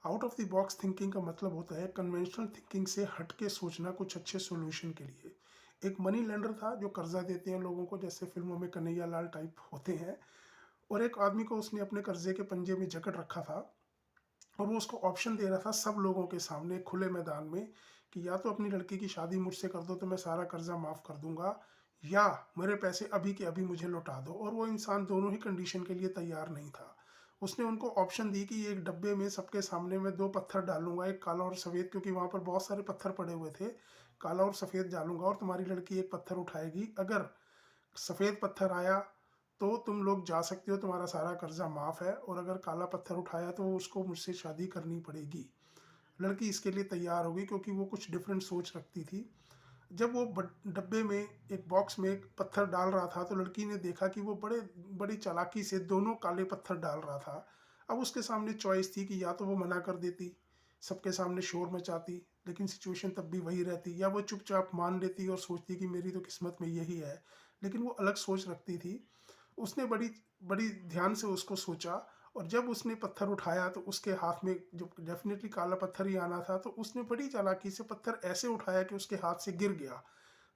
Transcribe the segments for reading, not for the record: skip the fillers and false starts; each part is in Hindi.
Out of the box thinking का मतलब होता है कन्वेंशनल थिंकिंग से हट के सोचना कुछ अच्छे सॉल्यूशन के लिए। एक मनी लेंडर था जो कर्जा देते हैं लोगों को, जैसे फिल्मों में कन्हैया लाल टाइप होते हैं, और एक आदमी को उसने अपने कर्जे के पंजे में जकड़ रखा था, और वो उसको ऑप्शन दे रहा था सब लोगों के सामने खुले मैदान में कि या तो अपनी लड़की की शादी मुझसे कर दो तो मैं सारा कर्जा माफ़ कर दूंगा, या मेरे पैसे अभी के अभी मुझे लौटा दो। और वो इंसान दोनों ही कंडीशन के लिए तैयार नहीं था। उसने उनको ऑप्शन दी कि एक डब्बे में सबके सामने मैं दो पत्थर डालूंगा, एक काला और सफ़ेद, क्योंकि वहाँ पर बहुत सारे पत्थर पड़े हुए थे। काला और सफ़ेद डालूंगा और तुम्हारी लड़की एक पत्थर उठाएगी, अगर सफ़ेद पत्थर आया तो तुम लोग जा सकते हो, तुम्हारा सारा कर्जा माफ़ है, और अगर काला पत्थर उठाया तो उसको मुझसे शादी करनी पड़ेगी। लड़की इसके लिए तैयार हो गई क्योंकि वो कुछ डिफरेंट सोच रखती थी। जब वो डब्बे में एक बॉक्स में एक पत्थर डाल रहा था तो लड़की ने देखा कि वो बड़े बड़ी चालाकी से दोनों काले पत्थर डाल रहा था। अब उसके सामने चॉइस थी कि या तो वो मना कर देती, सबके सामने शोर मचाती, लेकिन सिचुएशन तब भी वही रहती, या वो चुपचाप मान लेती और सोचती कि मेरी तो किस्मत में यही है। लेकिन वो अलग सोच रखती थी। उसने बड़ी बड़ी ध्यान से उसको सोचा, और जब उसने पत्थर उठाया तो उसके हाथ में जो डेफिनेटली काला पत्थर ही आना था, तो उसने बड़ी चालाकी से पत्थर ऐसे उठाया कि उसके हाथ से गिर गया।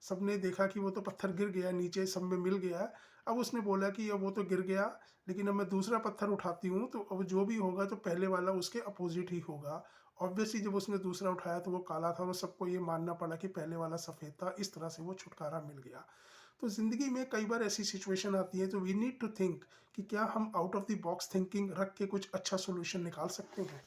सबने देखा कि वो तो पत्थर गिर गया नीचे, सब में मिल गया। अब उसने बोला कि अब वो तो गिर गया, लेकिन अब मैं दूसरा पत्थर उठाती हूँ तो अब जो भी होगा तो पहले वाला उसके अपोजिट ही होगा। ऑब्वियसली जब उसने दूसरा उठाया तो वो काला था, और सबको ये मानना पड़ा कि पहले वाला सफ़ेद था। इस तरह से वो छुटकारा मिल गया। तो ज़िंदगी में कई बार ऐसी सिचुएशन आती है तो वी नीड टू थिंक कि क्या हम out of the box thinking रख के कुछ अच्छा सोल्यूशन निकाल सकते हैं।